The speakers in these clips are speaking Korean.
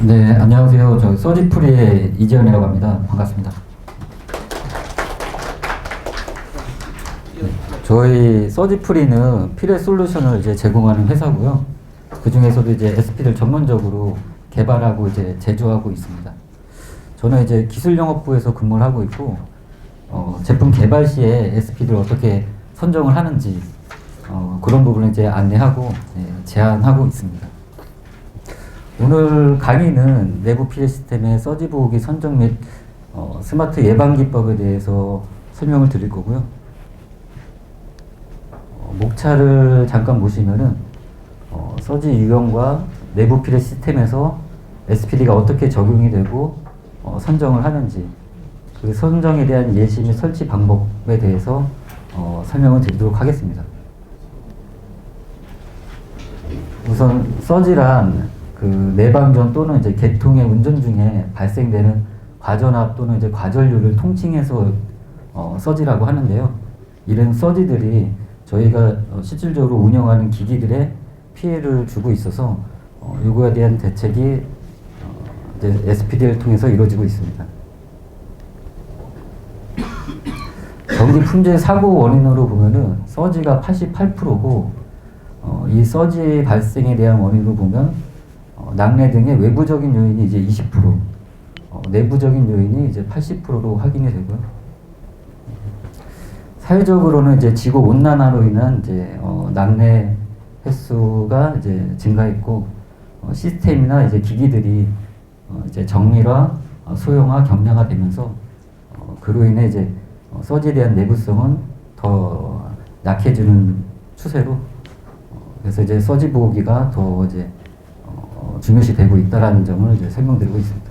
네, 안녕하세요. 저 서지프리의 이재현이라고 합니다. 반갑습니다. 저희 서지프리는 피레 솔루션을 이제 제공하는 회사고요. 그 중에서도 이제 SP를 전문적으로 개발하고 이제 제조하고 있습니다. 저는 이제 기술 영업부에서 근무를 하고 있고, 제품 개발 시에 SP를 어떻게 선정을 하는지 그런 부분을 이제 안내하고 제안하고 있습니다. 오늘 강의는 내부 피레 시스템의 서지 보호기 선정 및 스마트 예방 기법에 대해서 설명을 드릴 거고요. 목차를 잠깐 보시면은 서지 유형과 내부 피레 시스템에서 SPD가 어떻게 적용이 되고 선정을 하는지, 그 선정에 대한 예시 및 설치 방법에 대해서 설명을 드리도록 하겠습니다. 우선 서지란 그 내방전 또는 이제 계통의 운전 중에 발생되는 과전압 또는 이제 과전류를 통칭해서 서지라고 하는데요. 이런 서지들이 저희가 실질적으로 운영하는 기기들에 피해를 주고 있어서 이거에 대한 대책이 이제 SPD를 통해서 이루어지고 있습니다. 전기 품질 사고 원인으로 보면은 서지가 88%고 이 서지 발생에 대한 원인으로 보면 낙뢰 등의 외부적인 요인이 이제 20%, 내부적인 요인이 이제 80%로 확인이 되고요. 사회적으로는 이제 지구 온난화로 인한 이제 낙뢰 횟수가 이제 증가했고, 시스템이나 이제 기기들이 이제 정밀화, 소형화, 경량화되면서 그로 인해 이제 서지에 대한 내구성은 더 약해지는 추세로, 그래서 이제 서지 보호기가 더 이제 중요시 되고 있다라는 점을 이제 설명드리고 있습니다.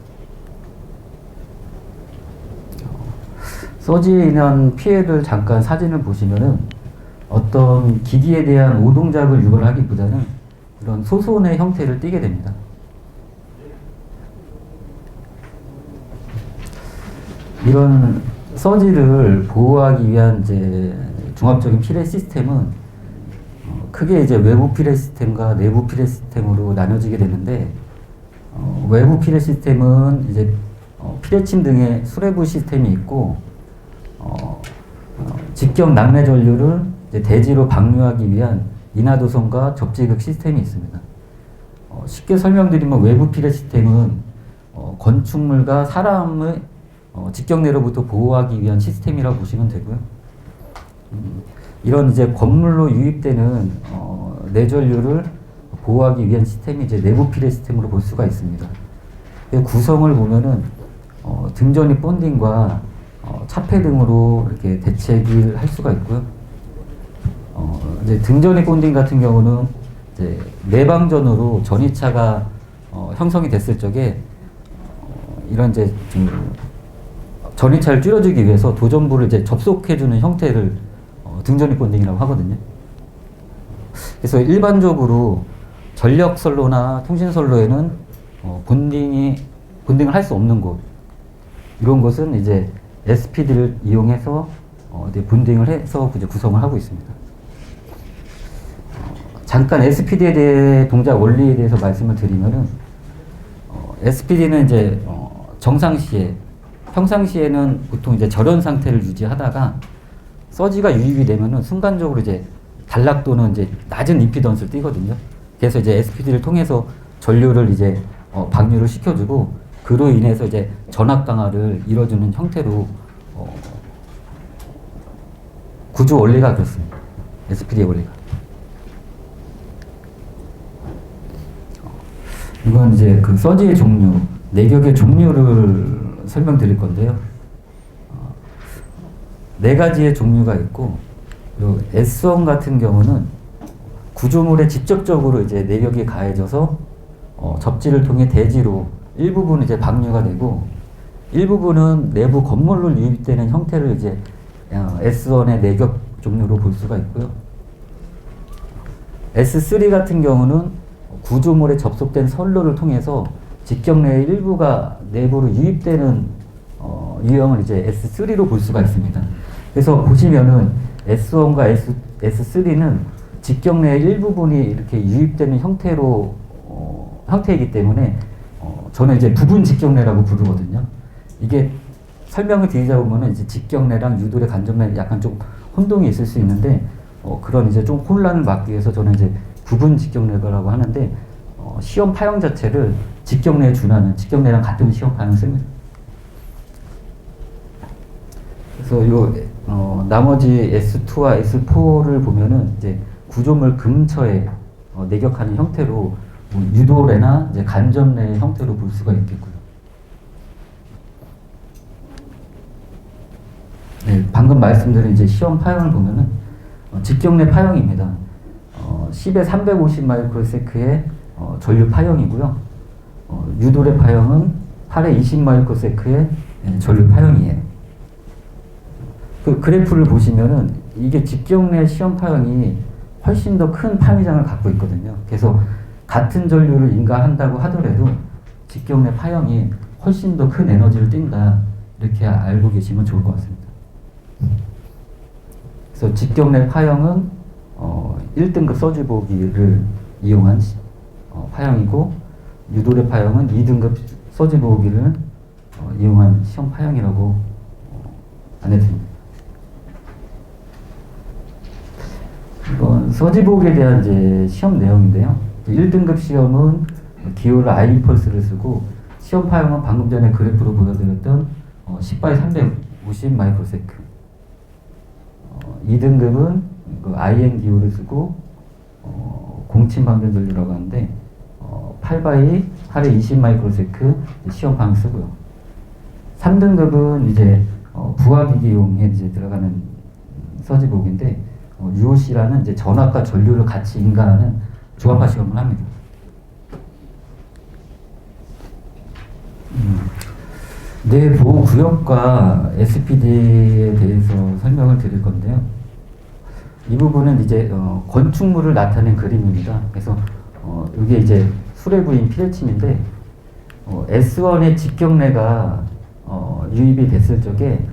서지에 인한 피해를 잠깐 사진을 보시면은 어떤 기기에 대한 오동작을 유발하기보다는 이런 소손의 형태를 띠게 됩니다. 이런 서지를 보호하기 위한 이제 종합적인 피해 시스템은 크게 이제 외부 피레 시스템과 내부 피레 시스템으로 나눠지게 되는데, 외부 피레 시스템은 이제 피레침 등의 수레부 시스템이 있고, 직경 낙뢰 전류를 이제 대지로 방류하기 위한 인하도선과 접지극 시스템이 있습니다. 쉽게 설명드리면 외부 피레 시스템은 건축물과 사람의 직경내로부터 보호하기 위한 시스템이라고 보시면 되고요. 이런 이제 건물로 유입되는 내전류를 보호하기 위한 시스템이 이제 내부 피레 시스템으로 볼 수가 있습니다. 구성을 보면은 등전이 본딩과 차폐 등으로 이렇게 대책을 할 수가 있고요. 이제 등전이 본딩 같은 경우는 이제 내방전으로 전이차가 형성이 됐을 적에 이런 이제 좀 전이차를 줄여주기 위해서 도전부를 이제 접속해주는 형태를 등전이 본딩이라고 하거든요. 그래서 일반적으로 전력선로나 통신선로에는 본딩을 할 수 없는 곳, 이런 것은 이제 SPD를 이용해서 이제 본딩을 해서 이제 구성을 하고 있습니다. 잠깐 SPD에 대해 동작 원리에 대해서 말씀을 드리면은 SPD는 이제 평상시에는 보통 이제 절연 상태를 유지하다가 서지가 유입이 되면은 순간적으로 이제 단락 또는 이제 낮은 임피던스를 띄거든요. 그래서 이제 SPD를 통해서 전류를 이제 방류를 시켜주고, 그로 인해서 이제 전압 강화를 이뤄주는 형태로 구조 원리가 그렇습니다. SPD의 원리가. 이건 이제 그 서지의 종류, 내격의 종류를 설명드릴 건데요. 네 가지의 종류가 있고, S원 같은 경우는 구조물에 직접적으로 이제 내격이 가해져서 접지를 통해 대지로 일부분 이제 방류가 되고, 일부분은 내부 건물로 유입되는 형태를 이제 S1의 내격 종류로 볼 수가 있고요. S3 같은 경우는 구조물에 접속된 선로를 통해서 직경 내의 일부가 내부로 유입되는 유형을 이제 S3로 볼 수가 있습니다. 그래서 보시면은 S1과 S3는 직경 내의 일부분이 이렇게 유입되는 형태이기 때문에 저는 이제 부분 직경례라고 부르거든요. 이게 설명을 드리자 보면은 이제 직경례랑 유도례, 간접례 약간 좀 혼동이 있을 수 있는데 그런 이제 좀 혼란을 막기 위해서 저는 이제 부분 직경례라고 하는데 시험 파형 자체를 직경례에 준하는 직경례랑 같은 시험 파형을 씁니다. 그래서 나머지 S2와 S4를 보면은 이제 구조물 근처에 내격하는 형태로 뭐 유도례나 이제 간접례 형태로 볼 수가 있겠고요. 네, 방금 말씀드린 이제 시험 파형을 보면은 직경례 파형입니다. 10에 350 마이크로세크의 전류 파형이고요. 유도례 파형은 8에 20 마이크로세크의 전류 파형이에요. 그 그래프를 보시면은 이게 직경례 시험 파형이 훨씬 더 큰 파미장을 갖고 있거든요. 그래서 같은 전류를 인가한다고 하더라도 직경례 파형이 훨씬 더 큰 에너지를 띈다. 이렇게 알고 계시면 좋을 것 같습니다. 그래서 직경례 파형은 1등급 서지보기를 이용한 파형이고 유도례 파형은 2등급 서지보기를 이용한 시험 파형이라고 안내드립니다. 이건 서지보기에 대한 이제 시험 내용인데요. 1등급 시험은 기호를 I 펄스를 쓰고 시험 파형은 방금 전에 그래프로 보여드렸던 10바이 350 마이크로세크. 2등급은 그 IN 기호를 쓰고 공침 방전 전류라고 하는데 8바이 8에 20 마이크로세크 시험 파형 쓰고요. 3등급은 이제 부하기기용에 이제 들어가는 서지보기인데 UOC라는 이제 전압과 전류를 같이 인가하는 조합화 시험을 합니다. 내 보호 구역과 SPD에 대해서 설명을 드릴 건데요. 이 부분은 이제 건축물을 나타낸 그림입니다. 그래서 이게 이제 수레부인 피레침인데 S1의 직경례가 유입이 됐을 적에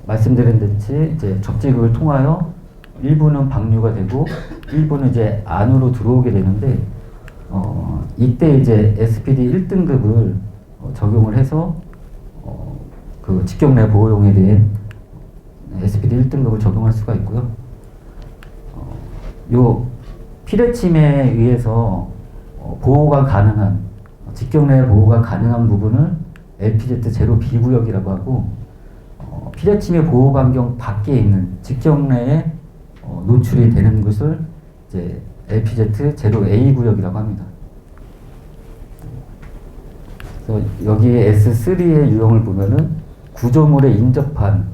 말씀드린 듯이 이제 접지극을 통하여 일부는 방류가 되고 일부는 이제 안으로 들어오게 되는데 이때 이제 SPD 1등급을 적용을 해서 그 직경례 보호용에 대한 SPD 1등급을 적용할 수가 있고요. 요 피레침에 의해서 보호가 가능한 직경례 보호가 가능한 부분을 LPZ 제로 B구역이라고 하고 피레침의 보호 반경 밖에 있는 직경례에 노출이 되는 것을 이제 LPZ 제로 A 구역이라고 합니다. 그래서 여기에 S3의 유형을 보면은 구조물에 인접한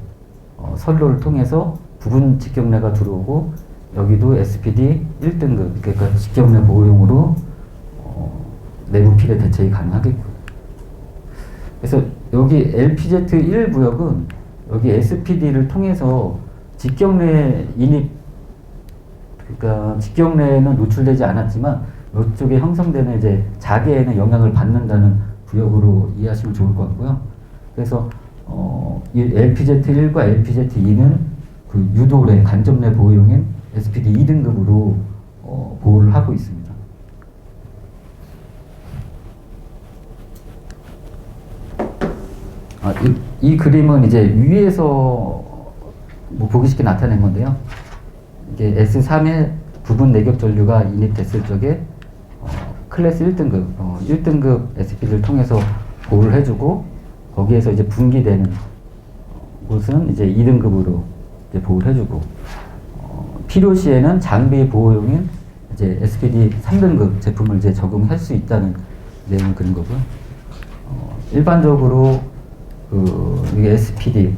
선로를 통해서 부분 직경례가 들어오고 여기도 SPD 1등급 그러니까 직경례 보호용으로 내부 피레 대책이 가능하겠고요. 그래서 여기 LPZ1 구역은 여기 SPD를 통해서 직경례 인입 그러니까 직경례에는 노출되지 않았지만 이쪽에 형성되는 이제 자개에는 영향을 받는다는 구역으로 이해하시면 좋을 것 같고요. 그래서 이 LPZ1과 LPZ2는 그 유도례 간접례 보호용인 SPD 2등급으로 보호를 하고 있습니다. 이 그림은 이제 위에서 뭐 보기 쉽게 나타낸 건데요. 이게 S3의 부분 내격 전류가 인입됐을 적에 클래스 1등급, 1등급 SPD를 통해서 보호를 해주고 거기에서 이제 분기되는 곳은 이제 2등급으로 이제 보호를 해주고 필요시에는 장비 보호용인 이제 SPD 3등급 제품을 이제 적용할 수 있다는 내용을 그린 거고요. 일반적으로 이게 SPD,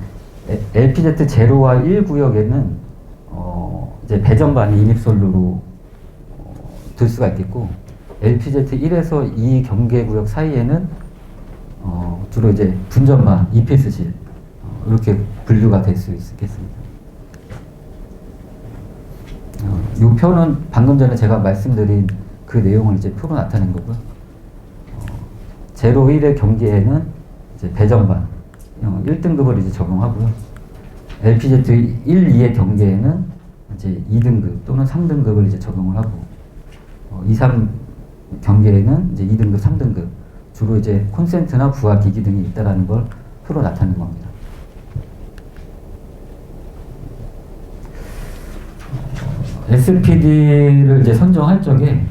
LPZ 0와 1 구역에는 이제 배전반이 인입선로로 들 수가 있겠고 LPZ 1에서 2 경계구역 사이에는 주로 이제 분전반, EPS실 이렇게 분류가 될 수 있겠습니다. 이 표는 방금 전에 제가 말씀드린 그 내용을 이제 표로 나타낸 거고요. 0, 1의 경계에는 이제 배전반 1등급을 이제 적용하고요. LPZ 1, 2의 경계에는 이제 2등급 또는 3등급을 이제 적용을 하고 2, 3 경계에는 이제 2등급, 3등급 주로 이제 콘센트나 부하 기기 등이 있다라는 걸 표로 나타내는 겁니다. SPD를 이제 선정할 적에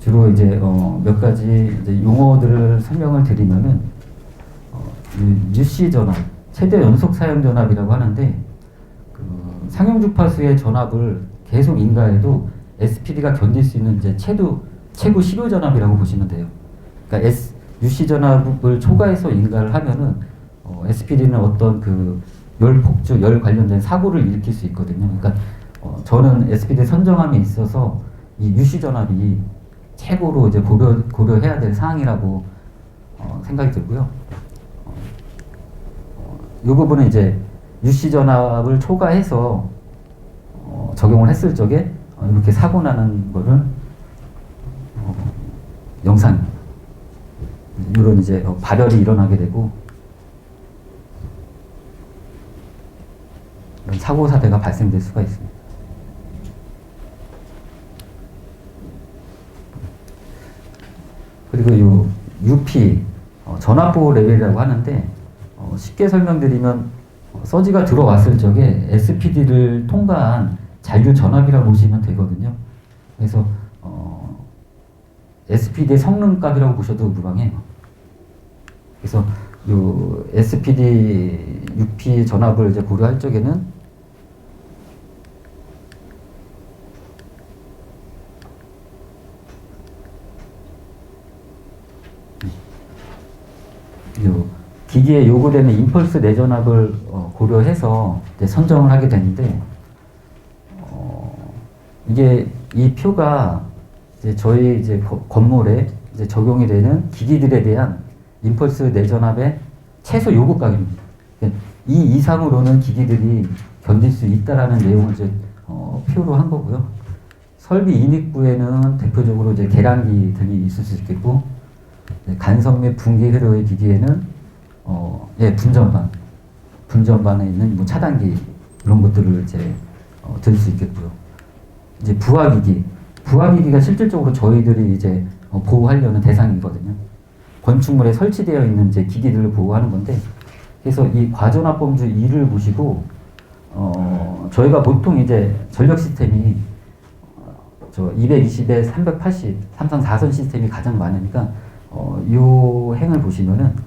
주로 이제 몇 가지 이제 용어들을 설명을 드리면은 UC 전압, 최대 연속 사용 전압이라고 하는데 그 상용 주파수의 전압을 계속 인가해도 SPD가 견딜 수 있는 이제 최고 실효 전압이라고 보시면 돼요. 그러니까 UC 전압을 초과해서 인가를 하면은 SPD는 어떤 그 열 폭주, 열 관련된 사고를 일으킬 수 있거든요. 그러니까 저는 SPD 선정함에 있어서 이 UC 전압이 최고로 이제 고려해야 될 사항이라고 생각이 들고요. 이 부분은 이제 UC 전압을 초과해서 적용을 했을 적에 이렇게 사고 나는 거를 영상 이런 이제 발열이 일어나게 되고 이런 사고 사대가 발생될 수가 있습니다. 그리고 이 UP 전압 보호 레벨이라고 하는데 쉽게 설명드리면 서지가 들어왔을 적에 SPD를 통과한 잔류 전압이라고 보시면 되거든요. 그래서 SPD의 성능값이라고 보셔도 무방해요. 그래서 요 SPD UP 전압을 이제 고려할 적에는 기기에 요구되는 임펄스 내전압을 고려해서 이제 선정을 하게 되는데 이게 이 표가 이제 저희 이제 건물에 이제 적용이 되는 기기들에 대한 임펄스 내전압의 최소 요구가입니다. 이 이상으로는 기기들이 견딜 수 있다라는 내용을 이제 표로 한 거고요. 설비 인입구에는 대표적으로 이제 계량기 등이 있을 수 있겠고 간섭 및 분기 회로의 기기에는 분전반에 있는 뭐 차단기 이런 것들을 이제 들 수 있겠고요. 이제 부하기기가 실질적으로 저희들이 이제 보호하려는 대상이거든요. 건축물에 설치되어 있는 이제 기기들을 보호하는 건데, 그래서 이 과전압 범주 2를 보시고 저희가 보통 이제 전력 시스템이 저 220에 380, 삼성 4선 시스템이 가장 많으니까 요 행을 보시면은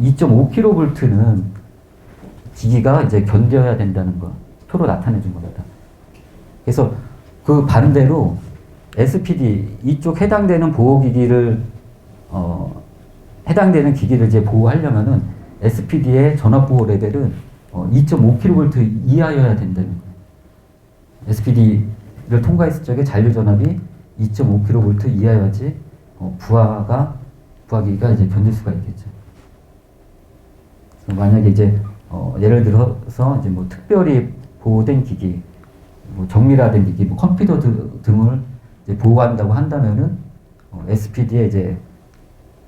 2.5kV는 기기가 이제 견뎌야 된다는 거 표로 나타내 준 겁니다. 그래서 그 반대로 SPD 이쪽 해당되는 보호기기를 해당되는 기기를 이제 보호하려면은 SPD의 전압 보호 레벨은 2.5kV 이하여야 된다는 거예요. SPD를 통과했을 적에 잔류 전압이 2.5kV 이하여야지 부하기기가 이제 견딜 수가 있겠죠. 만약에 이제 예를 들어서 이제 뭐 특별히 보호된 기기, 뭐 정밀화된 기기, 뭐 컴퓨터 등을 이제 보호한다고 한다면은 SPD의 이제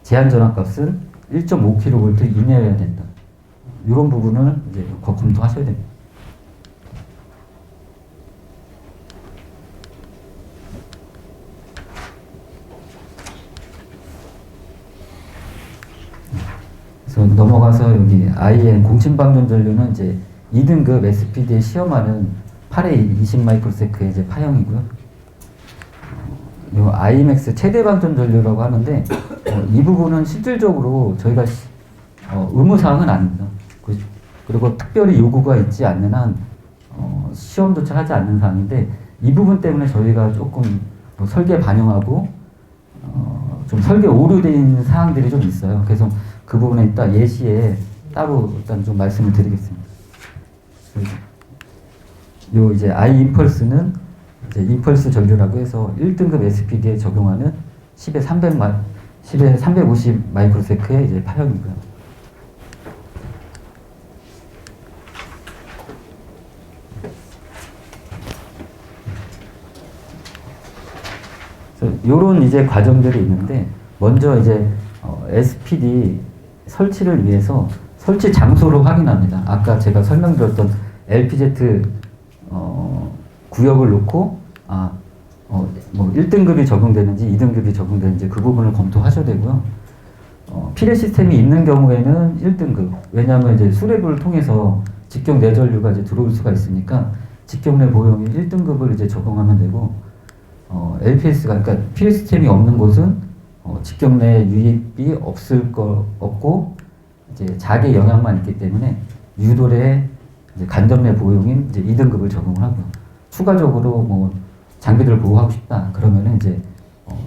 제한 전압값은 1.5kV 이내여야 된다. 이런 부분을 이제 검토하셔야 됩니다. 그래서 넘어가서 여기 IN 공침방전 전류는 이제 2등급 SPD에 시험하는 8에 20 마이크로세크의 이제 파형이고요. 요 IMAX 최대 방전 전류라고 하는데 이 부분은 실질적으로 저희가 의무사항은 아닙니다. 그리고 특별히 요구가 있지 않는 한 시험조차 하지 않는 사항인데 이 부분 때문에 저희가 조금 뭐 설계 반영하고 좀 설계 오류된 사항들이 좀 있어요. 그래서 그 부분에 이따 예시에 따로 일단 좀 말씀을 드리겠습니다. 요 이제 I 임펄스는 이제 임펄스 전류라고 해서 1등급 SPD에 적용하는 10에 350 마이크로세크의 이제 파형이고요. 요런 이제 과정들이 있는데 먼저 이제 SPD 설치를 위해서 설치 장소를 확인합니다. 아까 제가 설명드렸던 LPZ 구역을 놓고 뭐 1등급이 적용되는지 2등급이 적용되는지 그 부분을 검토하셔야 되고요. 피레 시스템이 있는 경우에는 1등급. 왜냐하면 이제 수레부를 통해서 직경 내전류가 이제 들어올 수가 있으니까 직경 내 보형이 1등급을 이제 적용하면 되고, LPS가, 그러니까 피레 시스템이 없는 곳은 직경 내 유입이 없고, 이제 자기 영향만 있기 때문에 유도례 이제 간접 내 보형인 이제 2등급을 적용을 하고요. 추가적으로 뭐 장비들을 보호하고 싶다 그러면은 이제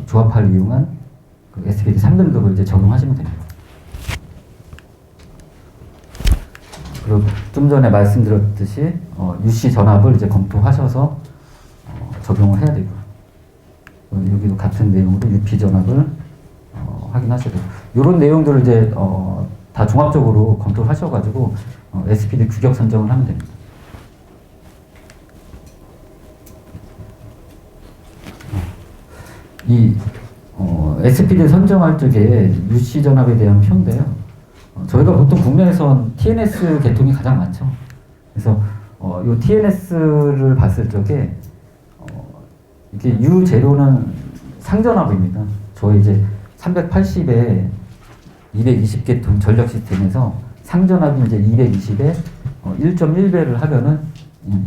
조합할 이용한 그 SPD 3등급을 이제 적용하시면 됩니다. 그리고 좀 전에 말씀드렸듯이 UC 전압을 이제 검토하셔서 적용을 해야 되고요. 여기도 같은 내용으로 UP 전압을 확인하셔야 되고, 이런 내용들을 이제 다 종합적으로 검토를 하셔가지고 SPD 규격 선정을 하면 됩니다. 이 SPD 선정할 적에 UC 전압에 대한 표인데요. 저희가 보통 국내에선 TNS 계통이 가장 많죠. 그래서 이 TNS를 봤을 적에 이게 U0는 상전압입니다. 저희 이제 380에 220계통 전력 시스템에서 상전압이 이제 220에 1.1배를 하면은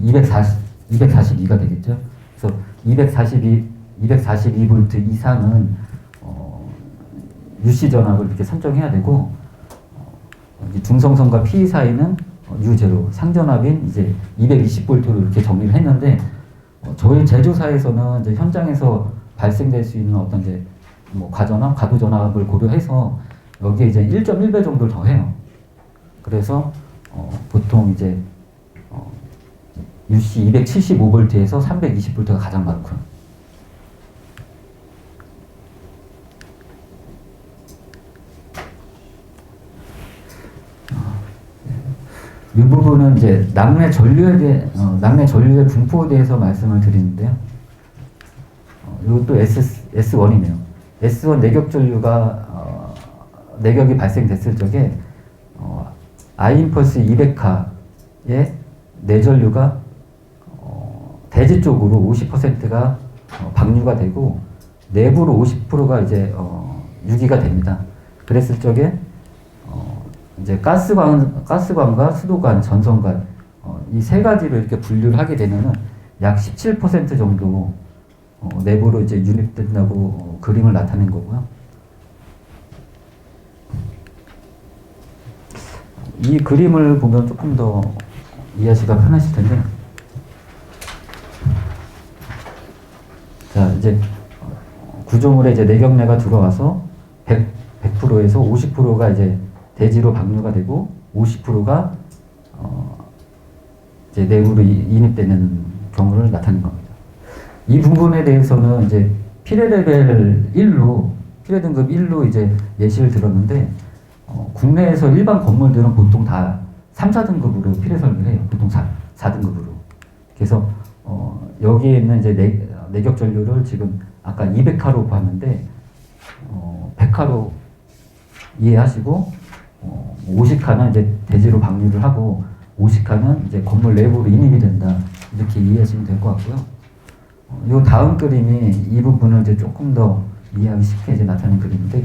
242가 되겠죠. 그래서 242V 이상은 UC 전압을 이렇게 선정해야 되고, 중성선과 PE 사이는 U0, 상전압인 이제 220V로 이렇게 정리를 했는데, 저희 제조사에서는 이제 현장에서 발생될 수 있는 어떤 이제 뭐 과전압, 가도 전압을 고려해서 여기에 이제 1.1배 정도를 더해요. 그래서 보통 이제 UC 275V에서 320V가 가장 많고요. 이 부분은 이제 낙내 전류의 분포에 대해서 말씀을 드리는데요. 이것도 S1이네요. S1 내격 전류가 내격이 발생됐을 적에 I임펄스 200K의 내전류가 대지 쪽으로 50%가 방류가 되고 내부로 50%가 이제 유기가 됩니다. 그랬을 적에 이제 가스관과 수도관, 전선관 이 세 가지로 이렇게 분류를 하게 되면은 약 17% 정도 내부로 이제 유입된다고 그림을 나타낸 거고요. 이 그림을 보면 조금 더 이해하시기가 편하실 텐데, 자 이제 구조물에 이제 내격내가 들어와서 100%에서 50%가 이제 대지로 방류가 되고 50%가 이제 내부로 인입되는 경우를 나타낸 겁니다. 이 부분에 대해서는 이제 피레 레벨 1로, 피레 등급 1로 이제 예시를 들었는데, 국내에서 일반 건물들은 보통 다 3, 4등급으로 피레 설계를 해요. 보통 4등급으로. 그래서 여기에 있는 이제 내격 전류를 지금 아까 200K로 봤는데 100K로 이해하시고 50K는 이제 대지로 방류를 하고 50K는 이제 건물 내부로 인입이 된다, 이렇게 이해하시면 될 것 같고요. 이 다음 그림이 이 부분을 이제 조금 더 이해하기 쉽게 이제 나타낸 그림인데,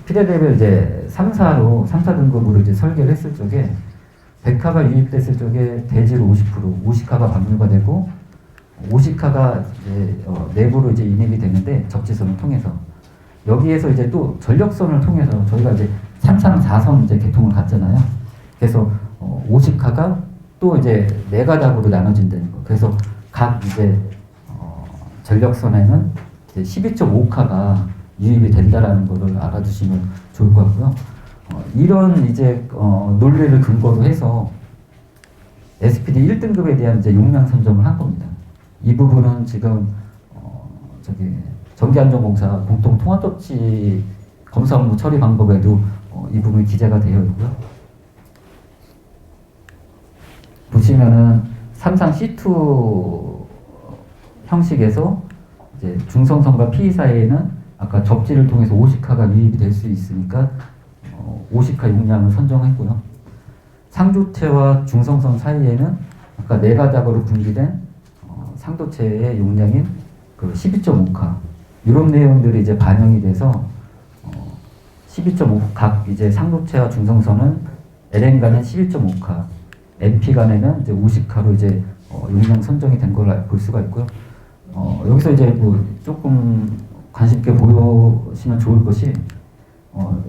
피레 레벨 이제 3, 4등급으로 이제 설계를 했을 적에 100K가 유입됐을 적에 대지로 50%, 50K가 방류가 되고 50K가 이제 내부로 이제 인입이 되는데 적지선을 통해서, 여기에서 이제 또 전력선을 통해서 저희가 이제 3선, 4선 이제 계통을 갔잖아요. 그래서 50K가 또 이제 네 가닥으로 나눠진다는 거. 그래서 각 이제 전력선에는 이제 12.5K가 유입이 된다라는 거를 알아두시면 좋을 것 같고요. 이런 이제 논리를 근거로 해서 SPD 1등급에 대한 이제 용량 선정을 한 겁니다. 이 부분은 지금 전기안전공사 공통 통합조치 검사 업무 처리 방법에도 이 부분이 기재가 되어 있고요. 보시면은 삼상 C2 형식에서 이제 중성선과 PE 사이에는 아까 접지를 통해서 50K가 유입이 될 수 있으니까 50K 용량을 선정했고요. 상조체와 중성선 사이에는 아까 네 가닥으로 분기된 상도체의 용량인 그 12.5K, 이런 내용들이 이제 반영이 돼서 12.5, 각 이제 상도체와 중성선은 LN 간에 11.5카, MP 간에는 이제 50카로 이제 용량 선정이 된 걸로 볼 수가 있고요. 여기서 이제 뭐 조금 관심 있게 보시면 좋을 것이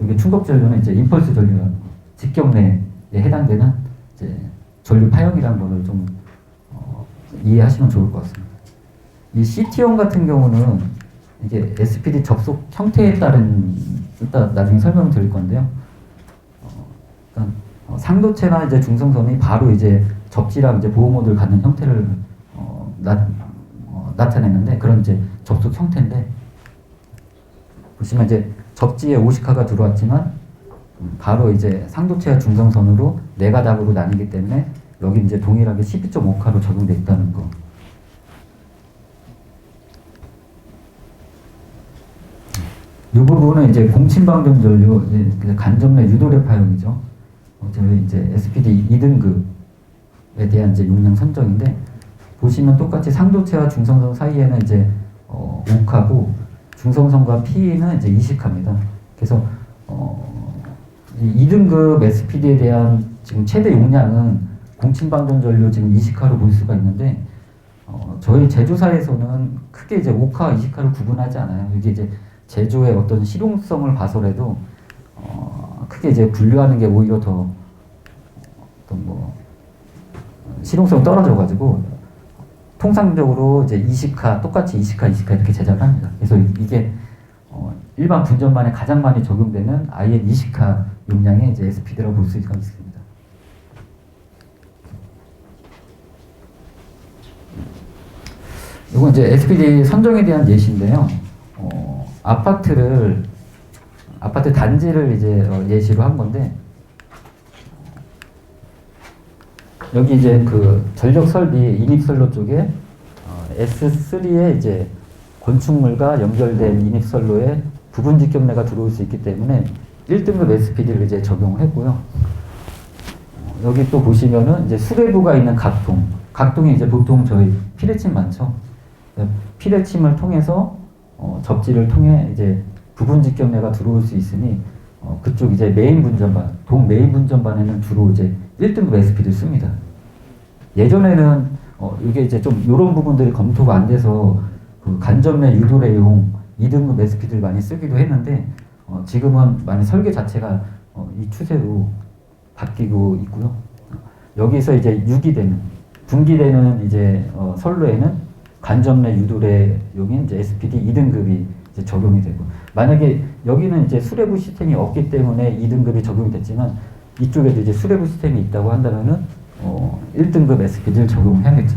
이게 충격 전류는 이제 임펄스 전류라는 거, 직경내에 해당되는 이제 전류 파형이라는 거를 좀 이해하시면 좋을 것 같습니다. 이 CT형 같은 경우는 이게 SPD 접속 형태에 따른 이따 나중에 설명을 드릴 건데요. 그러니까 상도체나 이제 중성선이 바로 이제 접지랑 이제 보호 모드를 갖는 형태를 나타내는데 그런 이제 접속 형태인데 보시면 이제 접지에 50카가 들어왔지만 바로 이제 상도체와 중성선으로 네 가닥으로 나뉘기 때문에 여기 이제 동일하게 12.5카로 적용되어 있다는 거. 이 부분은 이제 공침방전 전류, 간접내 유도례 파형이죠. 저희 이제 SPD 2등급에 대한 이제 용량 선정인데 보시면 똑같이 상도체와 중성선 사이에는 이제 5카고 중성선과 P는 이제 20카입니다. 그래서 이 2등급 SPD에 대한 지금 최대 용량은 공침방전 전류 지금 20카로 볼 수가 있는데 저희 제조사에서는 크게 이제 5카, 20카를 구분하지 않아요. 이게 이제 제조의 어떤 실용성을 봐서라도 크게 이제 분류하는 게 오히려 더 어떤 뭐 실용성 떨어져가지고 통상적으로 이제 20카 똑같이 20카, 20카 이렇게 제작을 합니다. 그래서 이게 일반 분전반에 가장 많이 적용되는 IN 20카 용량의 이제 SPD라고 볼 수가 있습니다. 이건 이제 SPD 선정에 대한 예시인데요. 아파트 단지를 이제 예시로 한 건데 여기 이제 그 전력 설비 인입선로 쪽에 S3에 이제 건축물과 연결된 인입선로에 부분 직경내가 들어올 수 있기 때문에 1등급 SPD를 이제 적용했고요. 여기 또 보시면은 이제 수레부가 있는 각동이 이제 보통 저희 피레침 많죠. 피레침을 통해서 접지를 통해 이제 부분 직경내가 들어올 수 있으니 그쪽 이제 메인 분전반, 동 메인 분전반에는 주로 이제 1등급 SPD를 씁니다. 예전에는 이게 이제 좀 이런 부분들이 검토가 안 돼서 그 간접내 유도례용 2등급 SPD를 많이 쓰기도 했는데 지금은 많이 설계 자체가 이 추세로 바뀌고 있고요. 여기서 이제 유기되는, 분기되는 이제 선로에는 간접내 유도례용인 이제 SPD 2등급이 이제 적용이 되고 만약에 여기는 이제 수레부 시스템이 없기 때문에 2등급이 적용이 됐지만 이쪽에도 이제 수레부 시스템이 있다고 한다면은 1등급 SPD를 적용해야겠죠.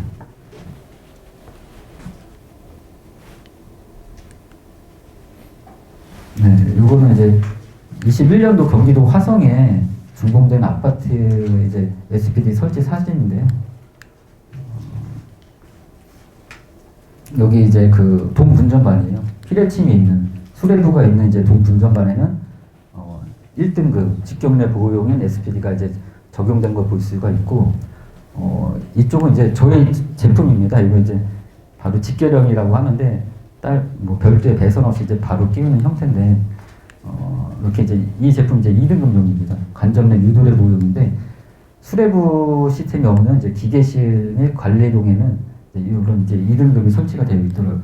네, 요거는 이제 21년도 경기도 화성에 준공된 아파트 이제 SPD 설치 사진인데요. 여기 이제 그 동분전반이에요. 피레침이 있는 수레부가 있는 이제 동분전반에는 1등급 직경내 보호용인 SPD가 이제 적용된 걸 볼 수가 있고 이쪽은 이제 저희 제품입니다. 이거 이제 바로 직계령이라고 하는데 뭐 별도의 배선 없이 이제 바로 끼우는 형태인데 이렇게 이제 이 제품 이제 2등급용입니다. 간접내 유도례 보호용인데 수레부 시스템이 없는 이제 기계실 및 관리용에는 이런 이제 2등급이 설치가 되어 있더라고요.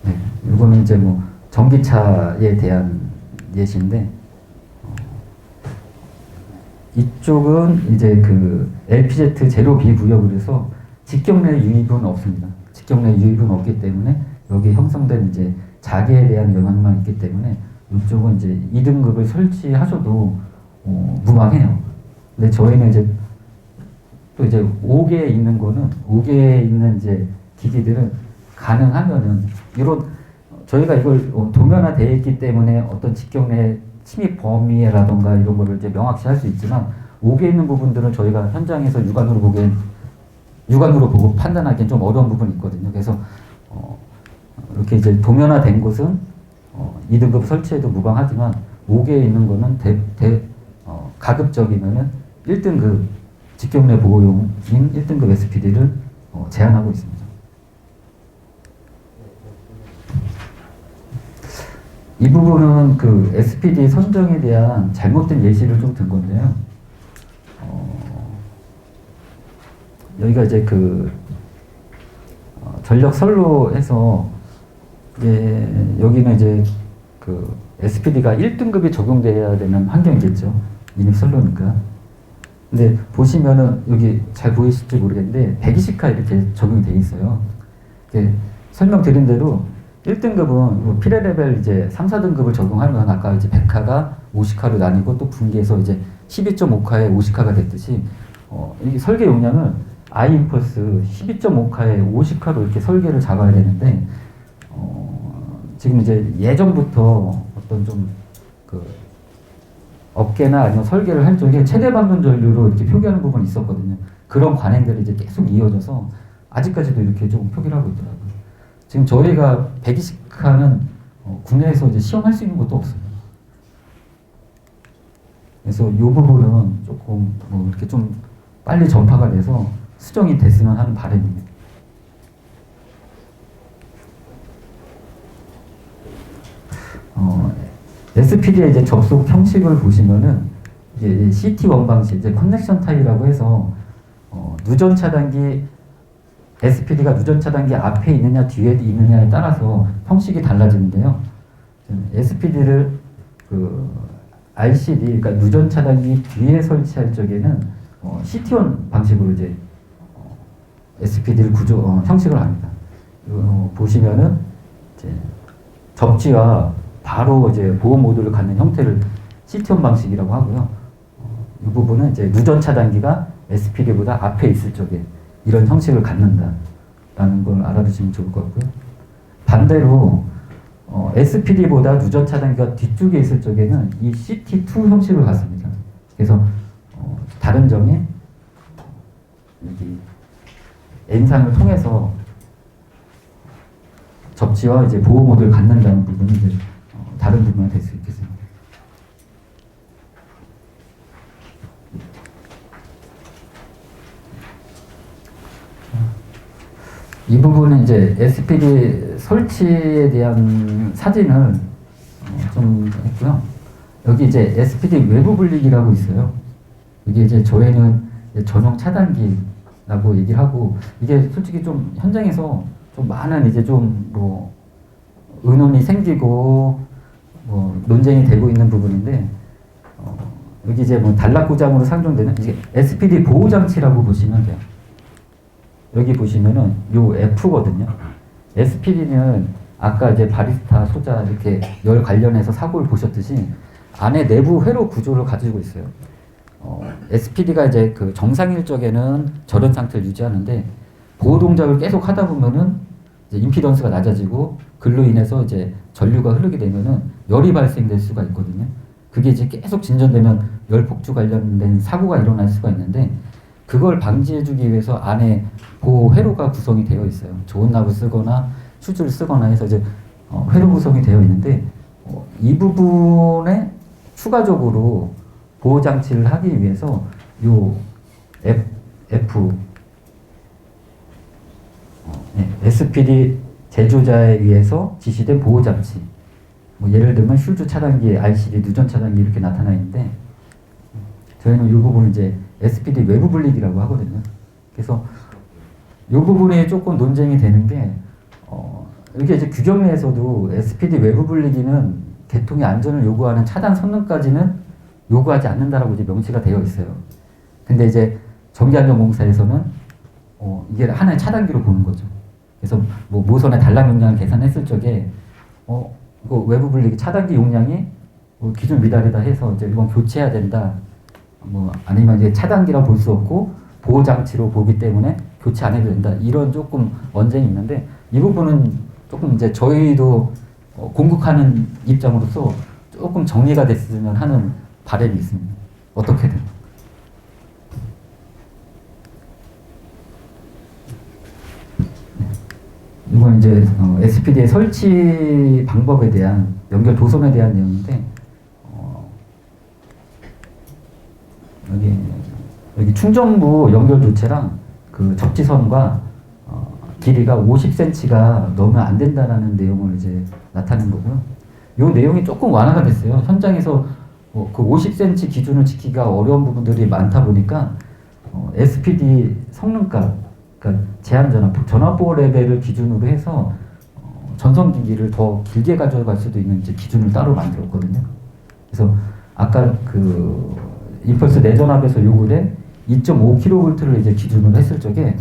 네, 이거는 이제 뭐 전기차에 대한 예시인데 이쪽은 이제 그 LPZ 제로 B 구역으로 해서 직경내 유입은 없습니다. 직경내 유입은 없기 때문에 여기 형성된 이제 자개에 대한 영향만 있기 때문에 이쪽은 이제 2등급을 설치하셔도 무방해요. 근데 저희는 이제 또 이제 5개에 있는 거는 5개에 있는 이제 기기들은 가능하면은 이런 저희가 이걸 도면화되어 있기 때문에 어떤 직경내 침입 범위라던가 이런 거를 이제 명확시 할 수 있지만 5개에 있는 부분들은 저희가 현장에서 육안으로 보고 판단하기엔 좀 어려운 부분이 있거든요. 그래서 이렇게 이제 도면화된 곳은 2등급 설치해도 무방하지만 5개에 있는 거는 가급적이면은 1등급 직경내 보호용인 1등급 SPD를 제한하고 있습니다. 이 부분은 그 SPD 선정에 대한 잘못된 예시를 좀 든 건데요. 여기가 이제 그 전력 선로에서 여기는 이제 그 SPD가 1등급이 적용돼야 되는 환경이겠죠. 인입 선로니까. 근데 보시면은 여기 잘 보이실지 모르겠는데 120카 이렇게 적용이 돼 있어요. 설명드린 대로 1등급은 뭐 피레 레벨 이제 3, 4등급을 적용하면 아까 이제 100카가 50카로 나뉘고 또 분기해서 이제 12.5카에 50카가 됐듯이 이 설계 용량을 아이임펄스 12.5카에 50카로 이렇게 설계를 잡아야 되는데 지금 이제 예전부터 어떤 좀 그 업계나 아니면 설계를 할 적에 최대 방전 전류로 이렇게 표기하는 부분이 있었거든요. 그런 관행들이 이제 계속 이어져서 아직까지도 이렇게 조금 표기를 하고 있더라고요. 지금 저희가 120카는 국내에서 이제 시험할 수 있는 것도 없어요. 그래서 이 부분은 조금 뭐 이렇게 좀 빨리 전파가 돼서 수정이 됐으면 하는 바람입니다. SPD의 이제 접속 형식을 보시면은 이제 CT1 방식, 이제 커넥션 타입이라고 해서 누전 차단기 SPD가 누전 차단기 앞에 있느냐 뒤에 있느냐에 따라서 형식이 달라지는데요. SPD를 그 RCD, 그러니까 누전 차단기 뒤에 설치할 적에는 CT1 방식으로 이제 SPD를 형식을 합니다. 보시면은 이제 접지와 바로 이제 보호 모드를 갖는 형태를 CT1 방식이라고 하고요. 이 부분은 이제 누전 차단기가 SPD보다 앞에 있을 적에 이런 형식을 갖는다라는 걸 알아두시면 좋을 것 같고요. 반대로 SPD보다 누전 차단기가 뒤쪽에 있을 적에는 이 CT2 형식을 갖습니다. 그래서 다른 점이 여기 N상을 통해서 접지와 이제 보호 모드를 갖는다는 부분이 이제 다른 부분이 될 수 있겠습니다. 이 부분은 이제 SPD 설치에 대한 사진을 좀 했고요. 여기 이제 SPD 외부 분리기라고 있어요. 이게 이제 저희는 전용 차단기라고 얘기를 하고, 이게 솔직히 좀 현장에서 좀 많은 이제 좀 뭐 의논이 생기고 뭐 논쟁이 되고 있는 부분인데, 여기 이제 뭐 단락구장으로 상정되는 이게 SPD 보호 장치라고 보시면 돼요. 여기 보시면은 요 F거든요. SPD는 아까 이제 바리스타 소자 이렇게 열 관련해서 사고를 보셨듯이 안에 내부 회로 구조를 가지고 있어요. SPD가 이제 그 정상일 적에는 저런 상태를 유지하는데 보호 동작을 계속 하다 보면은 이제 임피던스가 낮아지고 그로 인해서 이제 전류가 흐르게 되면은 열이 발생될 수가 있거든요. 그게 이제 계속 진전되면 열 폭주 관련된 사고가 일어날 수가 있는데, 그걸 방지해주기 위해서 안에 보호 회로가 구성이 되어 있어요. 좋은 납을 쓰거나 슈즈를 쓰거나 해서 이제 회로 구성이 되어 있는데, 이 부분에 추가적으로 보호 장치를 하기 위해서 요 F SPD 제조자에 의해서 지시된 보호 장치, 뭐 예를 들면 슈즈 차단기, RCD 누전 차단기 이렇게 나타나 있는데, 저희는 이 부분을 이제 SPD 외부 분리기라고 하거든요. 그래서 이 부분이 조금 논쟁이 되는 게, 이게 이제 규정에서도 SPD 외부 분리기는 개통의 안전을 요구하는 차단 성능까지는 요구하지 않는다라고 이제 명시가 되어 있어요. 근데 이제 전기안전공사에서는 이게 하나의 차단기로 보는 거죠. 그래서 뭐 모선의 단락 용량을 계산했을 적에 이거 외부 분리기 차단기 용량이 기준 미달이다 해서 이제 이건 교체해야 된다. 뭐 아니면 이제 차단기라 볼 수 없고 보호 장치로 보기 때문에 교체 안 해도 된다. 이런 조금 언쟁이 있는데, 이 부분은 조금 이제 저희도 공급하는 입장으로서 조금 정리가 됐으면 하는 바람이 있습니다. 어떻게든. 이건 이제 SPD의 설치 방법에 대한 연결 도선에 대한 내용인데, 여기 충전부 연결 교체랑 그 접지선과 길이가 50cm가 넘으면 안 된다라는 내용을 이제 나타낸 거고요. 요 내용이 조금 완화가 됐어요. 현장에서 그 50cm 기준을 지키기가 어려운 부분들이 많다 보니까 SPD 성능값, 그러니까 전압보호 레벨을 기준으로 해서 전송기기를 더 길게 가져갈 수도 있는 이제 기준을 따로 만들었거든요. 그래서 아까 그 임펄스 내전압에서 요구된 2.5kV를 이제 기준으로 했을 적에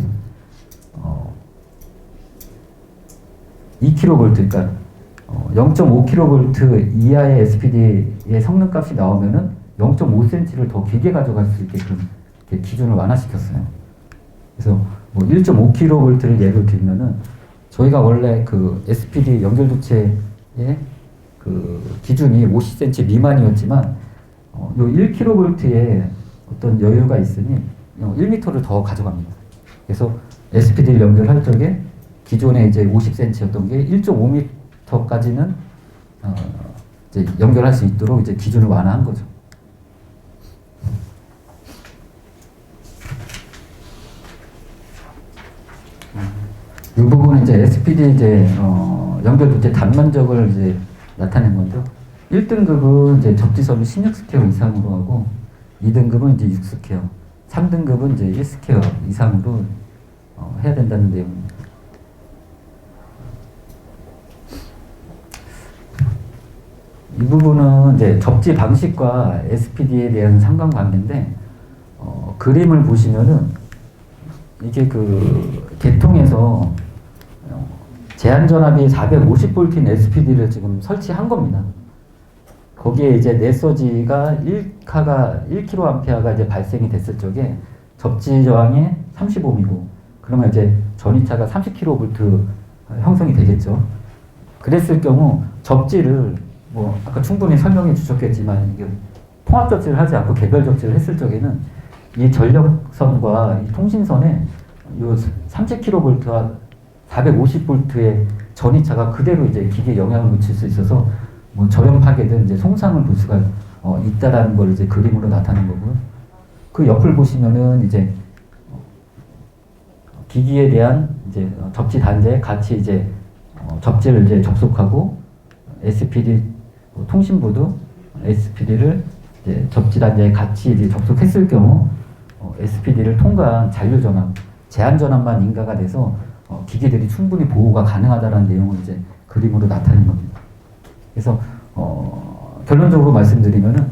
2kV, 그러니까 0.5kV 이하의 SPD의 성능값이 나오면은 0.5cm를 더 길게 가져갈 수 있게끔 기준을 완화시켰어요. 그래서 뭐 1.5kV를 예를 들면은 저희가 원래 그 SPD 연결도체의 그 기준이 50cm 미만이었지만 요 1kV의 어떤 여유가 있으니 1m를 더 가져갑니다. 그래서 SPD를 연결할 적에 기존에 이제 50cm였던 게 1.5m까지는 이제 연결할 수 있도록 이제 기준을 완화한 거죠. 이 부분은 이제 SPD 이제 연결도체 단면적을 이제 나타낸 건데요. 1등급은 이제 접지선을 16스퀘어 이상으로 하고 2등급은 이제 6스퀘어, 3등급은 이제 1스퀘어 이상으로 해야 된다는 내용입니다. 이 부분은 이제 접지 방식과 SPD에 대한 상관관계인데 그림을 보시면은 이게 그 개통에서 제한 전압이 450V인 SPD를 지금 설치한 겁니다. 거기에 이제 넷서지가 1kA가 이제 발생이 됐을 적에 접지 저항이 35미고 그러면 이제 전이차가 30kV 형성이 되겠죠. 그랬을 경우 접지를 뭐 아까 충분히 설명해 주셨겠지만 이게 통합 접지를 하지 않고 개별 접지를 했을 적에는 이 전력선과 이 통신선에 요 30kV와 450V의 전이차가 그대로 이제 기계에 영향을 미칠 수 있어서 뭐 절연 파괴든 이제 손상을 볼 수가 있다라는 걸 이제 그림으로 나타낸 거고요. 그 옆을 보시면은 이제 기기에 대한 이제 접지 단자에 같이 이제 접지를 이제 접속하고 SPD 통신부도 SPD를 이제 접지 단자에 같이 이제 접속했을 경우 SPD를 통과한 잔류 전압, 제한 전압만 인가가 돼서 기계들이 충분히 보호가 가능하다는 내용을 이제 그림으로 나타낸 겁니다. 그래서 결론적으로 말씀드리면은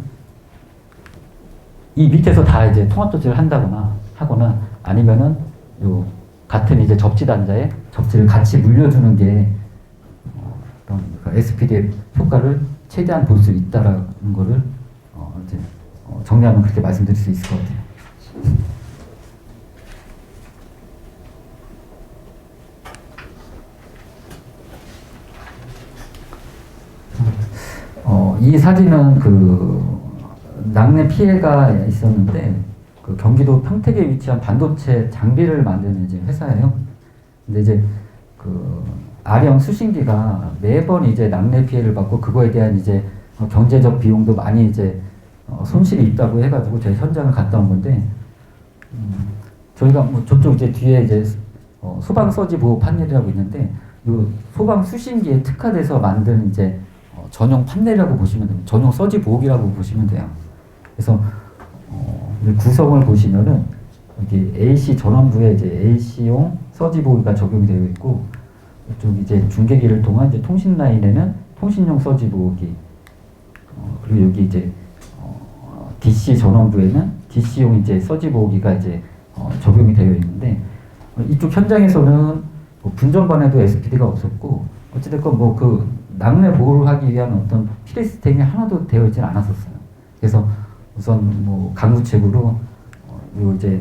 이 밑에서 다 이제 통합 조치를 한다거나 하거나 아니면은 요 같은 이제 접지 단자에 접지를 같이 물려주는 게 SPD의 효과를 최대한 볼 수 있다라는 거를 이제 정리하면 그렇게 말씀드릴 수 있을 것 같아요. 이 사진은 그 낙뢰 피해가 있었는데 그 경기도 평택에 위치한 반도체 장비를 만드는 이제 회사예요. 근데 이제 그 R형 수신기가 매번 이제 낙뢰 피해를 받고 그거에 대한 이제 경제적 비용도 많이 이제 손실이 있다고 해가지고 제가 현장을 갔다 온 건데 저희가 뭐 저쪽 이제 뒤에 이제 소방 서지 보호 판넬이라고 있는데 요 소방 수신기에 특화돼서 만든 이제 전용 판넬이라고 보시면 됩니다. 전용 서지 보호기라고 보시면 돼요. 그래서 구성을 보시면은 여기 AC 전원부에 이제 AC용 서지 보호기가 적용이 되어 있고 이쪽 이제 중계기를 통한 이제 통신 라인에는 통신용 서지 보호기 그리고 여기 이제 DC 전원부에는 DC용 이제 서지 보호기가 이제 적용이 되어 있는데 이쪽 현장에서는 뭐 분전반에도 SPD가 없었고 어찌됐건 뭐 그 낙뢰 보호를 하기 위한 어떤 필시스템이 하나도 되어 있지는 않았었어요. 그래서 우선 뭐 강구책으로 요 이제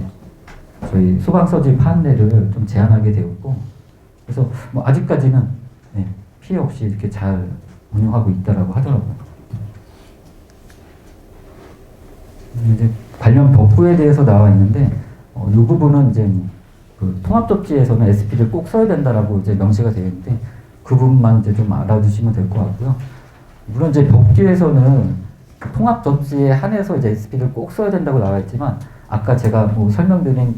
저희 소방 서지 판넬을 좀 제한하게 되었고 그래서 뭐 아직까지는 피해 없이 이렇게 잘 운영하고 있다라고 하더라고요. 이제 관련 법규에 대해서 나와 있는데 이 부분은 이제 그 통합접지에서는 SPD를 꼭 써야 된다라고 이제 명시가 되어 있는데 그 부분만 이제 좀 알아두시면 될 것 같고요. 물론 이제 법규에서는 그 통합접지에 한해서 이제 SPD를 꼭 써야 된다고 나와 있지만 아까 제가 뭐 설명드린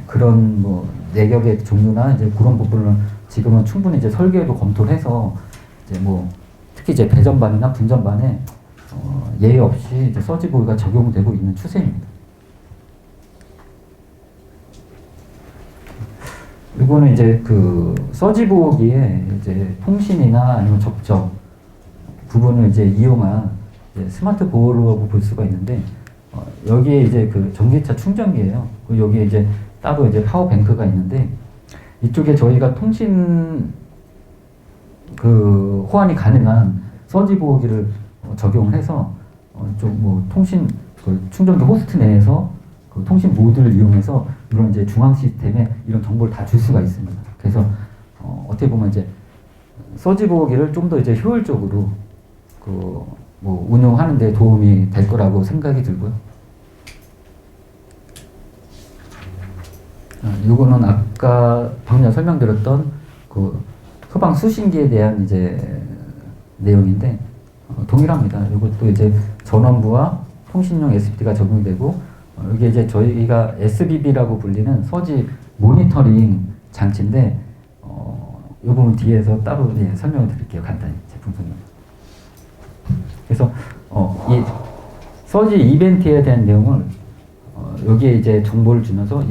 그런 뭐 내격의 종류나 이제 그런 부분을 지금은 충분히 이제 설계도 검토를 해서 이제 뭐 특히 이제 배전반이나 분전반에 예외 없이 이제 서지 보호가 적용되고 있는 추세입니다. 이거는 이제 그 서지 보호기에 이제 통신이나 아니면 접점 부분을 이제 이용한 이제 스마트 보호라고 볼 수가 있는데, 여기에 이제 그 전기차 충전기예요. 그리고 여기에 이제 따로 이제 파워뱅크가 있는데, 이쪽에 저희가 통신 그 호환이 가능한 서지 보호기를 적용해서 좀 뭐 통신 그 충전기 호스트 내에서 그 통신 모드를 이용해서 이런 이제 중앙 시스템에 이런 정보를 다 줄 수가 있습니다. 그래서 어떻게 보면 이제 서지 보호기를 좀 더 이제 효율적으로 그 뭐 운영하는 데 도움이 될 거라고 생각이 들고요. 요거는 아까 방금 전에 설명드렸던 그 소방 수신기에 대한 이제 내용인데 동일합니다. 이것도 이제 전원부와 통신용 SPD가 적용되고, 이게 이제 저희가 SBB라고 불리는 서지 모니터링 장치인데, 이 부분 뒤에서 따로 설명을 드릴게요. 간단히 제품 설명. 그래서 이 서지 이벤트에 대한 내용을 여기에 이제 정보를 주면서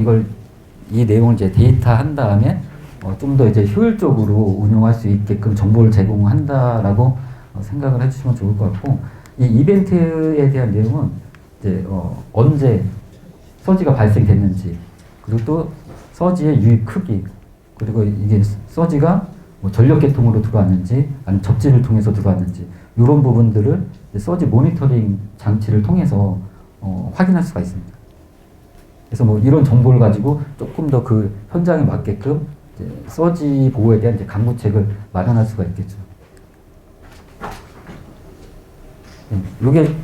이 내용을 이제 데이터한 다음에 좀 더 이제 효율적으로 운용할 수 있게끔 정보를 제공한다라고 생각을 해주시면 좋을 것 같고, 이 이벤트에 대한 내용은 이제 언제 서지가 발생됐는지, 그리고 또 서지의 유입 크기, 그리고 이게 서지가 뭐 전력 계통으로 들어왔는지 아니면 접지를 통해서 들어왔는지, 이런 부분들을 서지 모니터링 장치를 통해서 확인할 수가 있습니다. 그래서 뭐 이런 정보를 가지고 조금 더 그 현장에 맞게끔 이제 서지 보호에 대한 이제 강구책을 마련할 수가 있겠죠. 이게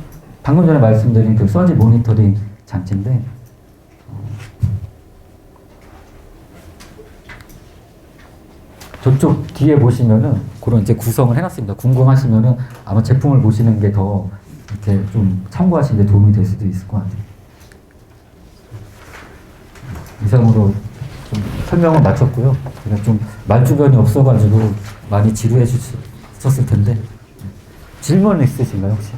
방금 전에 말씀드린 그 서지 모니터링 장치인데, 저쪽 뒤에 보시면은 그런 이제 구성을 해놨습니다. 궁금하시면은 아마 제품을 보시는 게 더 이렇게 좀 참고하시는 데 도움이 될 수도 있을 것 같아요. 이상으로 좀 설명을 마쳤고요. 제가 좀 말주변이 없어가지고 많이 지루해 주셨을 텐데, 질문 있으신가요 혹시?